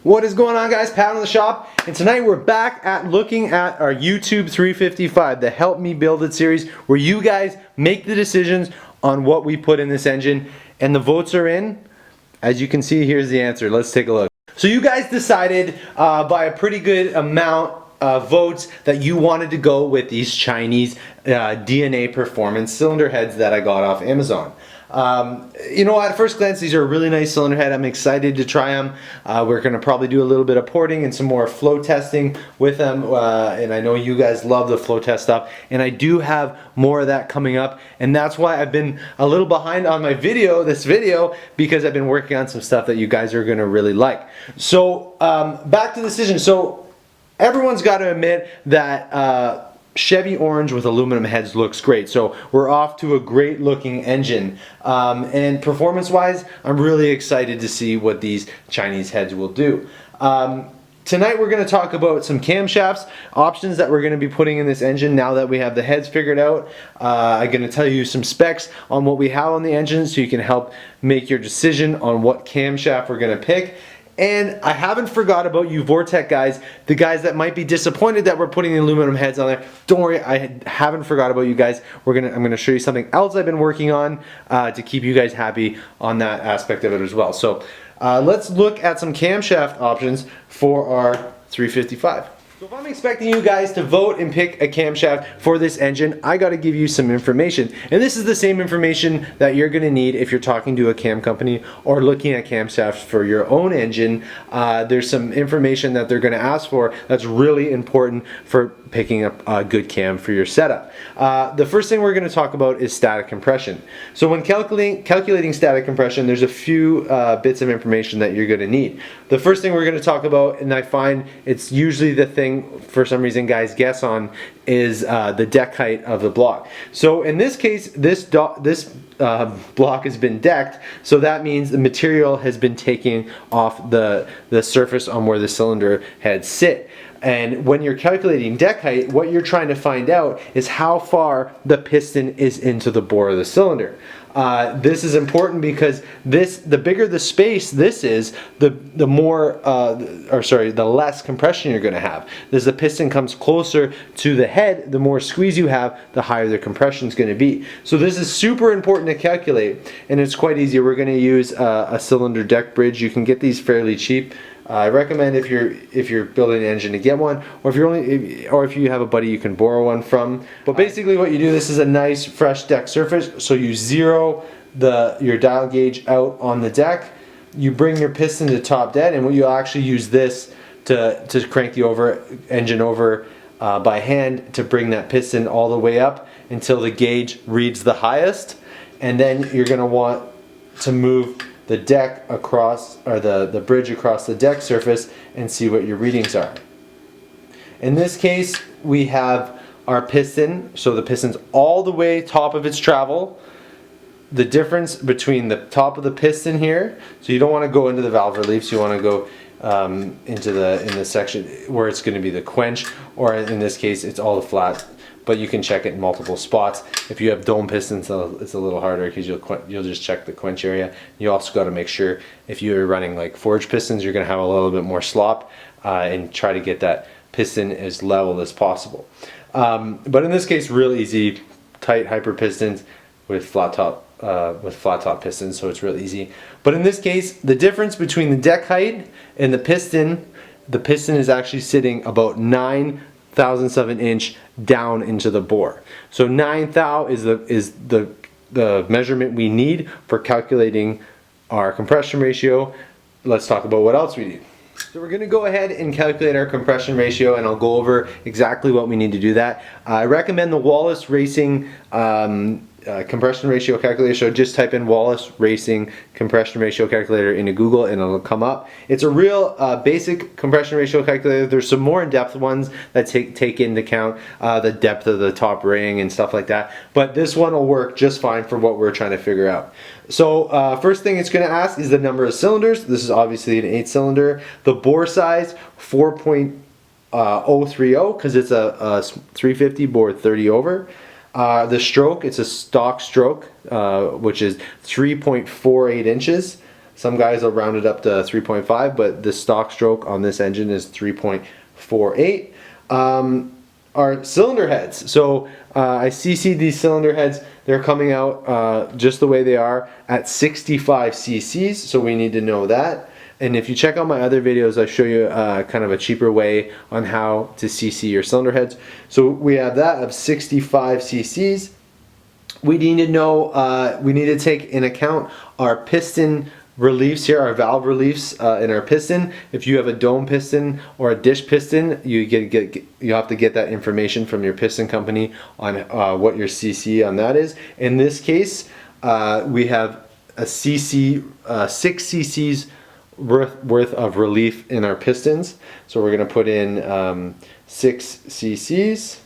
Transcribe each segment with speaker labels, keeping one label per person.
Speaker 1: What is going on, guys? Pat in the shop, and tonight we're back at looking at our YouTube 355, the Help Me Build It series, where you guys make the decisions on what we put in this engine, and the votes are in. As you can see, here's the answer. Let's take a look. So you guys decided by a pretty good amount of votes that you wanted to go with these Chinese DNA performance cylinder heads that I got off Amazon. You know, at first glance, these are a really nice cylinder head. I'm excited to try them. We're going to probably do a little bit of porting and some more flow testing with them. And I know you guys love the flow test stuff. And I do have more of that coming up. And that's why I've been a little behind on my this video, because I've been working on some stuff that you guys are going to really like. So back to the decision. So everyone's got to admit that Chevy orange with aluminum heads looks great. So we're off to a great looking engine. And performance wise, I'm really excited to see what these Chinese heads will do. Tonight we're going to talk about some camshafts, options that we're going to be putting in this engine now that we have the heads figured out. I'm going to tell you some specs on what we have on the engine so you can help make your decision on what camshaft we're going to pick. And I haven't forgot about you Vortec guys, the guys that might be disappointed that we're putting the aluminum heads on there. Don't worry, I haven't forgot about you guys. I'm gonna show you something else I've been working on to keep you guys happy on that aspect of it as well. So let's look at some camshaft options for our 355. So if I'm expecting you guys to vote and pick a camshaft for this engine, I got to give you some information. And this is the same information that you're going to need if you're talking to a cam company or looking at camshafts for your own engine. There's some information that they're going to ask for that's really important for picking up a good cam for your setup. The first thing we're going to talk about is static compression. So when calculating static compression, there's a few bits of information that you're going to need. The first thing we're going to talk about, and I find it's usually the thing for some reason guys guess on, is the deck height of the block. So in this case, this block has been decked, so that means the material has been taken off the surface on where the cylinder heads sit. And when you're calculating deck height, what you're trying to find out is how far the piston is into the bore of the cylinder. This is important because the bigger the space this is, the less compression you're going to have. As the piston comes closer to the head, the more squeeze you have, the higher the compression is going to be. So this is super important to calculate, and it's quite easy. We're going to use a cylinder deck bridge. You can get these fairly cheap. I recommend if you're building an engine to get one, or if you have a buddy you can borrow one from. But basically what you do, this is a nice fresh deck surface, so you zero your dial gauge out on the deck. You bring your piston to top dead, and you'll actually use this to crank the engine over by hand to bring that piston all the way up until the gauge reads the highest, and then you're going to want to move the deck across, or the bridge across the deck surface, and see what your readings are. In this case, we have our piston, so the piston's all the way top of its travel. The difference between the top of the piston here, so you don't want to go into the valve reliefs, you want to go in the section where it's going to be the quench, or in this case it's all the flat, but you can check it in multiple spots. If you have dome pistons, it's a little harder because you'll just check the quench area. You also got to make sure, if you're running like forged pistons, you're going to have a little bit more slop, and try to get that piston as level as possible. But in this case, real easy, tight hyper pistons with flat top pistons, so it's real easy. But in this case, the difference between the deck height and the piston is actually sitting about 9/1000 of an inch down into the bore. So 9 thou is the measurement we need for calculating our compression ratio. Let's talk about what else we need. So we're going to go ahead and calculate our compression ratio, and I'll go over exactly what we need to do that. I recommend the Wallace Racing compression ratio calculator. So just type in Wallace Racing compression ratio calculator into Google and it'll come up. It's a real basic compression ratio calculator. There's some more in-depth ones that take into account the depth of the top ring and stuff like that, but this one will work just fine for what we're trying to figure out. So first thing it's going to ask is the number of cylinders. This is obviously an 8-cylinder. The bore size, 4.030, because it's a 350 bore 30 over. The stroke, it's a stock stroke, which is 3.48 inches. Some guys will round it up to 3.5, but the stock stroke on this engine is 3.48. Our cylinder heads. So I CC'd these cylinder heads. They're coming out just the way they are at 65 cc's, so we need to know that. And if you check out my other videos, I show you kind of a cheaper way on how to CC your cylinder heads. So we have that of 65 cc's. We need to know, we need to take in account our piston reliefs here, our valve reliefs in our piston. If you have a dome piston or a dish piston, you have to get that information from your piston company on what your CC on that is. In this case, we have a CC, 6 cc's worth of relief in our pistons. So we're going to put in 6 cc's.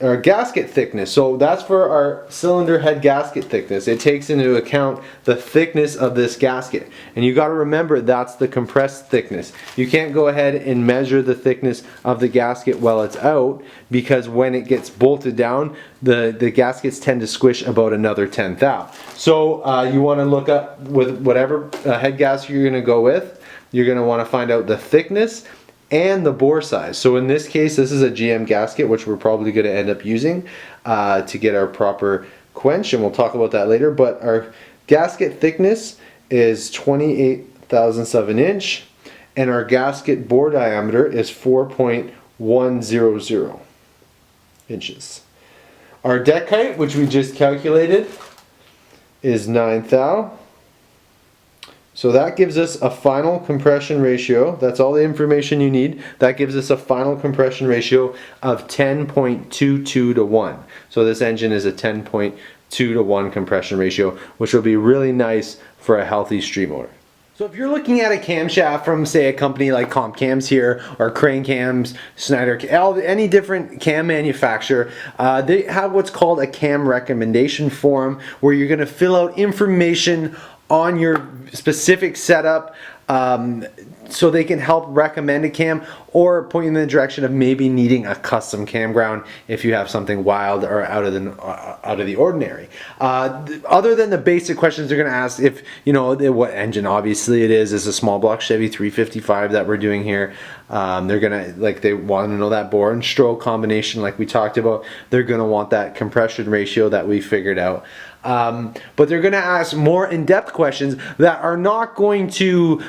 Speaker 1: Our gasket thickness, so that's for our cylinder head gasket thickness. It takes into account the thickness of this gasket, and you got to remember that's the compressed thickness. You can't go ahead and measure the thickness of the gasket while it's out, because when it gets bolted down, the gaskets tend to squish about another 10th thou. So you want to look up with whatever head gasket you're going to go with. You're going to want to find out the thickness and the bore size. So in this case, this is a GM gasket, which we're probably going to end up using to get our proper quench, and we'll talk about that later. But our gasket thickness is 28 thousandths of an inch, and our gasket bore diameter is 4.100 inches. Our deck height, which we just calculated, is 9 thou. So that gives us a final compression ratio. That's all the information you need. That gives us a final compression ratio of 10.22 to 1. So this engine is a 10.2 to 1 compression ratio, which will be really nice for a healthy street motor. So if you're looking at a camshaft from, say, a company like Comp Cams here, or Crane Cams, Schneider, any different cam manufacturer, they have what's called a cam recommendation form, where you're going to fill out information on your specific setup, so they can help recommend a cam or point you in the direction of maybe needing a custom campground if you have something wild or out of the ordinary. Other than the basic questions they're going to ask, if you know what engine obviously it is a small block Chevy 355 that we're doing here. They're gonna, they want to know that bore and stroke combination like we talked about. They're gonna want that compression ratio that we figured out. But they're going to ask more in-depth questions that are not going to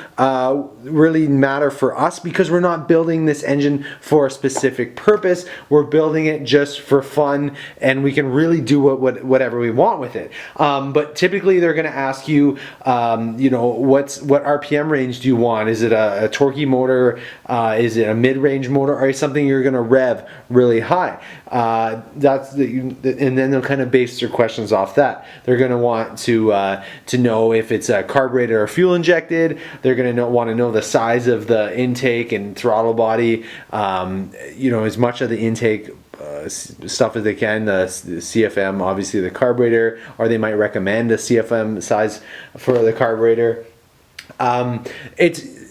Speaker 1: really matter for us, because we're not building this engine for a specific purpose. We're building it just for fun, and we can really do whatever we want with it. But typically they're going to ask you, you know, what RPM range do you want? Is it a torquey motor? Is it a mid-range motor? Or is something you're going to rev really high? And then they'll kind of base their questions off that. They're going to want to know if it's a carburetor or fuel injected. They're going to want to know the size of the intake and throttle body. You know, as much of the intake stuff as they can. The CFM, obviously the carburetor, or they might recommend a CFM size for the carburetor.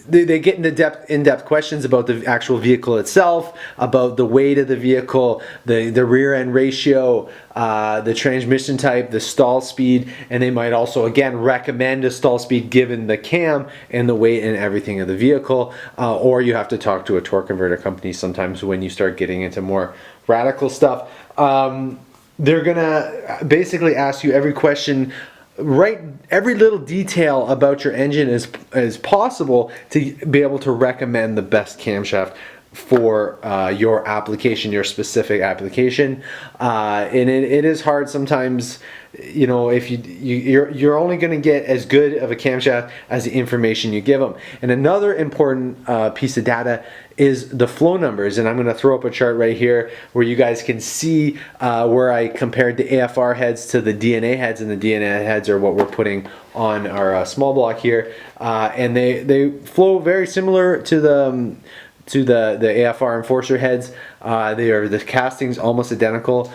Speaker 1: They get into in-depth questions about the actual vehicle itself, about the weight of the vehicle, the rear end ratio, the transmission type, the stall speed, and they might also again recommend a stall speed given the cam and the weight and everything of the vehicle. Or you have to talk to a torque converter company sometimes when you start getting into more radical stuff. They're gonna basically ask you every question, write every little detail about your engine as possible to be able to recommend the best camshaft for your application, your specific application. And it is hard sometimes, you know, if you're only going to get as good of a camshaft as the information you give them. And another important piece of data is the flow numbers, and I'm going to throw up a chart right here where you guys can see where I compared the AFR heads to the DNA heads, and the DNA heads are what we're putting on our small block here, and they flow very similar to the AFR Enforcer heads. The castings almost identical.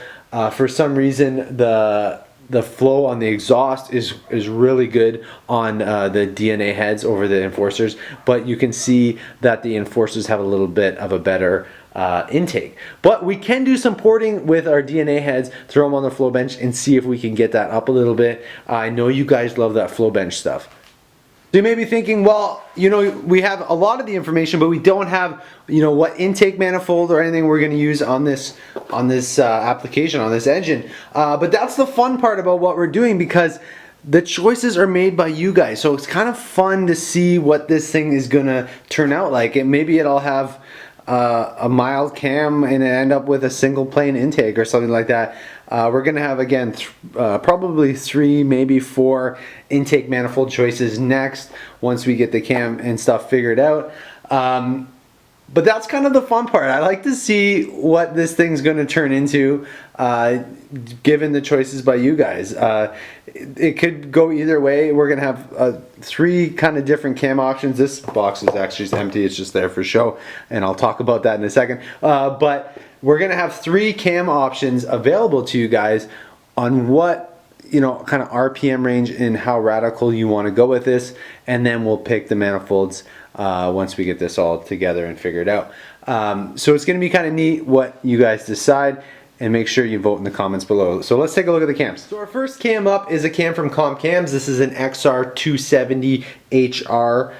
Speaker 1: For some reason, the the flow on the exhaust is really good on the DNA heads over the enforcers, but you can see that the enforcers have a little bit of a better intake. But we can do some porting with our DNA heads, throw them on the flow bench and see if we can get that up a little bit. I know you guys love that flow bench stuff. So you may be thinking, well, you know, we have a lot of the information, but we don't have, you know, what intake manifold or anything we're going to use on this application, on this engine. But that's the fun part about what we're doing, because the choices are made by you guys. So it's kind of fun to see what this thing is going to turn out like. And maybe it'll have a mild cam and end up with a single plane intake or something like that. We're gonna have, again, probably 3, maybe 4 intake manifold choices next, once we get the cam and stuff figured out. But that's kind of the fun part. I like to see what this thing's gonna turn into, given the choices by you guys. It could go either way. We're gonna have 3 kind of different cam options. This box is actually just empty, it's just there for show, and I'll talk about that in a second. But we're gonna have 3 cam options available to you guys on what, you know, kind of RPM range and how radical you want to go with this, and then we'll pick the manifolds once we get this all together and figured out. So it's going to be kind of neat what you guys decide, and make sure you vote in the comments below. So let's take a look at the cams. So our first cam up is a cam from Camshaft. This is an XR270 HR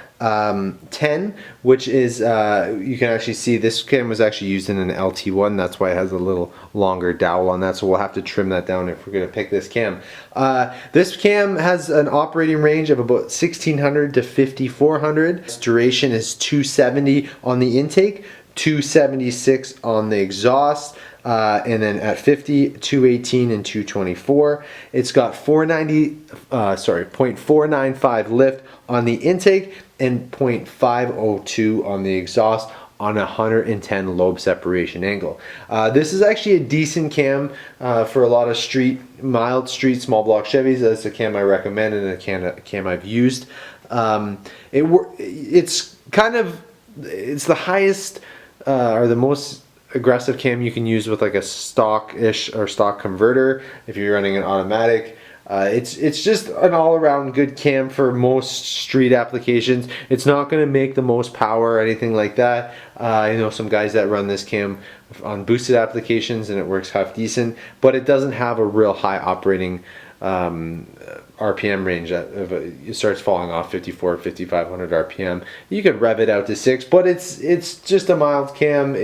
Speaker 1: 10, which is, you can actually see this cam was actually used in an LT1. That's why it has a little longer dowel on that, so we'll have to trim that down if we're going to pick this cam. This cam has an operating range of about 1600 to 5400. Its duration is 270 on the intake, 276 on the exhaust, and then at 50, 218 and 224. It's got 0.495 lift on the intake and 0.502 on the exhaust on a 110 lobe separation angle. This is actually a decent cam for a lot of mild street small block Chevys. That's a cam I recommend and a cam I've used. It's the highest or the most aggressive cam you can use with like a stock-ish or stock converter if you're running an automatic. It's just an all-around good cam for most street applications. It's not going to make the most power or anything like that. I know some guys that run this cam on boosted applications and it works half decent, but it doesn't have a real high operating RPM range. It starts falling off 54, 5500 RPM. You could rev it out to 6, but it's just a mild cam.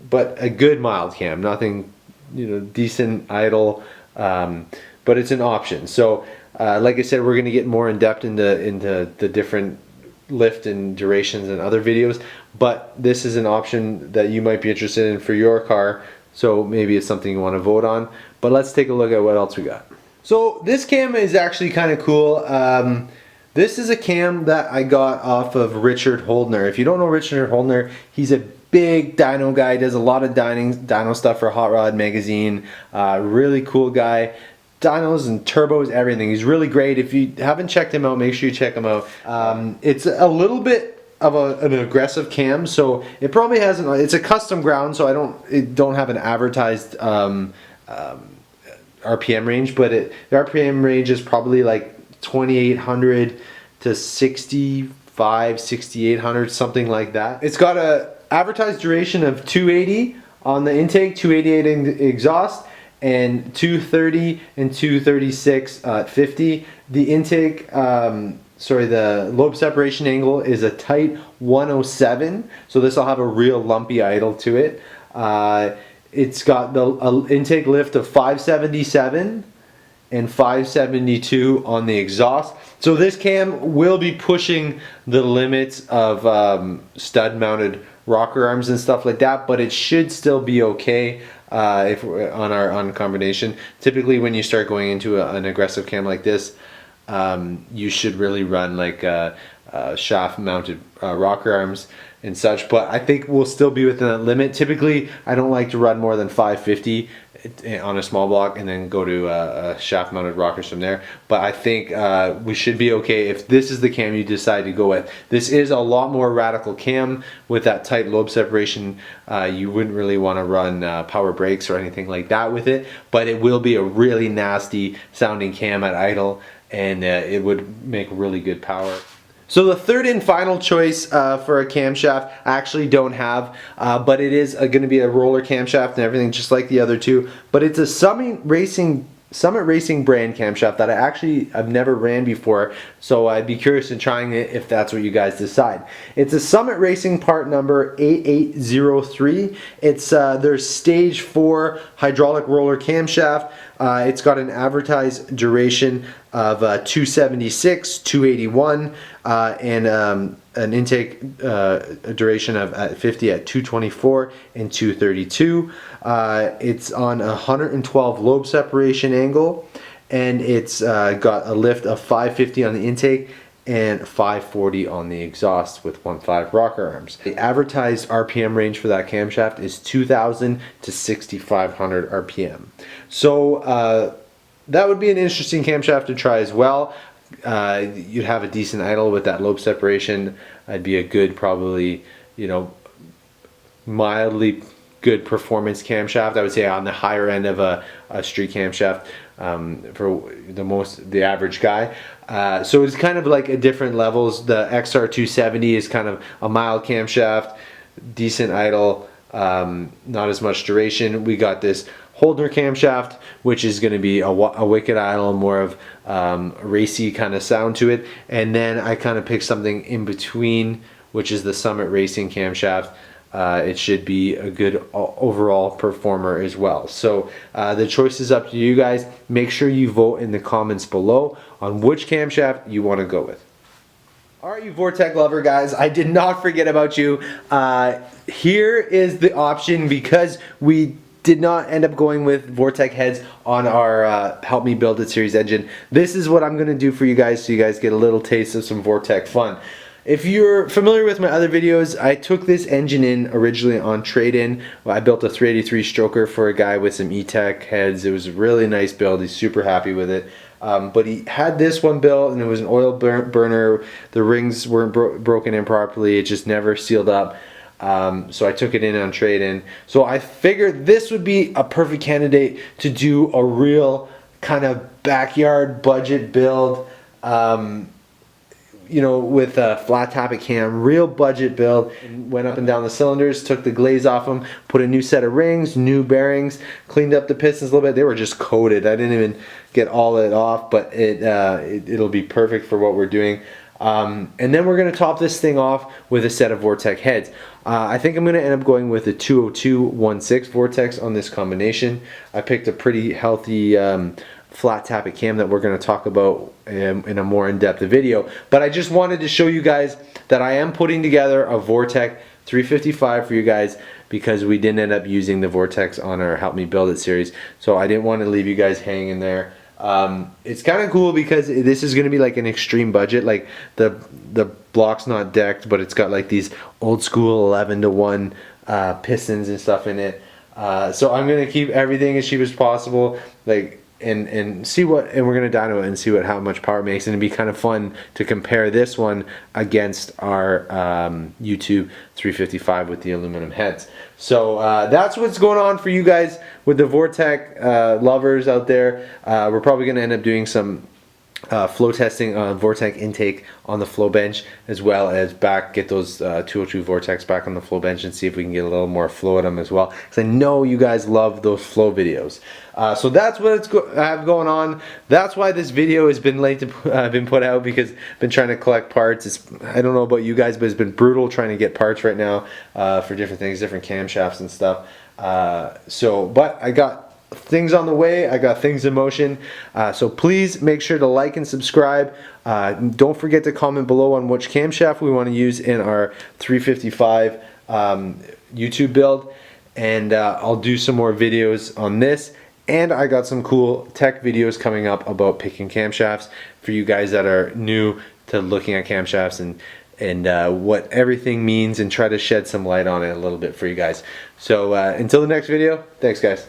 Speaker 1: But a good mild cam, nothing, you know, decent idle. But it's an option. So like I said, we're going to get more in depth into the different lift and durations and other videos, but this is an option that you might be interested in for your car, so maybe it's something you want to vote on. But let's take a look at what else we got. So this cam is actually kind of cool. This is a cam that I got off of Richard Holdner. If you don't know Richard Holdner, he's a big dyno guy, does a lot of dyno stuff for Hot Rod Magazine. Really cool guy. Dynos and turbos, everything. He's really great. If you haven't checked him out, make sure you check him out. It's a little bit of an aggressive cam, so it probably hasn't. It's a custom ground, so I don't have an advertised RPM range, but the RPM range is probably like 2800 to 65, 6800, something like that. It's got a advertised duration of 280 on the intake, 288 in the exhaust, and 230 and 236 at 50. The intake, the lobe separation angle is a tight 107, so this will have a real lumpy idle to it. It's got the intake lift of 577 and 572 on the exhaust. So this cam will be pushing the limits of stud mounted rocker arms and stuff like that, but it should still be okay if we're on combination. Typically when you start going into an aggressive cam like this, you should really run like shaft mounted rocker arms and such, but I think we'll still be within that limit. Typically I don't like to run more than 550 on a small block and then go to shaft mounted rockers from there. But I think we should be okay if this is the cam you decide to go with. This is a lot more radical cam with that tight lobe separation. You wouldn't really want to run power brakes or anything like that with it, but it will be a really nasty sounding cam at idle, and it would make really good power. So the third and final choice for a camshaft I actually don't have, but it is going to be a roller camshaft and everything just like the other two, but it's a Summit Racing brand camshaft that I've never ran before, so I'd be curious in trying it if that's what you guys decide. It's a Summit Racing part number 8803. It's their stage 4 hydraulic roller camshaft. It's got an advertised duration of 276, 281, and an intake duration of 50 at 224 and 232. It's on a 112 lobe separation angle, and it's got a lift of 550 on the intake and 540 on the exhaust with 1.5 rocker arms. The advertised RPM range for that camshaft is 2,000 to 6,500 RPM. So that would be an interesting camshaft to try as well. You'd have a decent idle with that lobe separation. It'd be a good, probably, you know, mildly good performance camshaft. I would say on the higher end of a street camshaft for the average guy. So it's kind of like at different levels. The XR270 is kind of a mild camshaft, decent idle, not as much duration. We got this Holdner camshaft, which is going to be a wicked idle, more of a racy kind of sound to it. And then I kind of picked something in between, which is the Summit Racing camshaft. It should be a good overall performer as well. So the choice is up to you guys. Make sure you vote in the comments below on which camshaft you want to go with. Alright, you Vortec lover guys, I did not forget about you. Here is the option, because we did not end up going with Vortec heads on our Help Me Build It series engine. This is what I'm going to do for you guys, so you guys get a little taste of some Vortec fun. If you're familiar with my other videos, I took this engine in originally on trade-in. I built a 383 stroker for a guy with some E-Tech heads. It was a really nice build. He's super happy with it. But he had this one built, and it was an oil burner. The rings weren't broken in properly. It just never sealed up. So I took it in on trade-in. So I figured this would be a perfect candidate to do a real kind of backyard budget build. You know, with a flat topic cam, real budget build. Went up and down the cylinders, took the glaze off them, put a new set of rings, new bearings, cleaned up the pistons a little bit. They were just coated. I didn't even get all of it off, but it'll be perfect for what we're doing. And then we're going to top this thing off with a set of Vortec heads. I think I'm going to end up going with the 20216 Vortex on this combination. I picked a pretty healthy flat tappet cam that we're going to talk about in a more in-depth video. But I just wanted to show you guys that I am putting together a Vortec 355 for you guys, because we didn't end up using the Vortex on our Help Me Build It series. So I didn't want to leave you guys hanging there. It's kind of cool because this is going to be like an extreme budget. Like the block's not decked, but it's got like these old school 11-to-1 pistons and stuff in it. So I'm going to keep everything as cheap as possible, like and see what, and we're going to dyno it and see how much power it makes, and it'd be kind of fun to compare this one against our YouTube 355 with the aluminum heads. So that's what's going on for you guys with the Vortec lovers out there. We're probably going to end up doing some flow testing on Vortec intake on the flow bench, as well as get those 202 Vortex back on the flow bench and see if we can get a little more flow at them as well, because I know you guys love those flow videos. So that's what I have going on. That's why this video has been late to been put out, because I've been trying to collect parts. I don't know about you guys, but it's been brutal trying to get parts right now for different things, different camshafts and stuff. But I got things on the way, I got things in motion, so please make sure to like and subscribe. Don't forget to comment below on which camshaft we want to use in our 355 YouTube build, and I'll do some more videos on this. And I got some cool tech videos coming up about picking camshafts for you guys that are new to looking at camshafts and what everything means, and try to shed some light on it a little bit for you guys. So until the next video, thanks guys.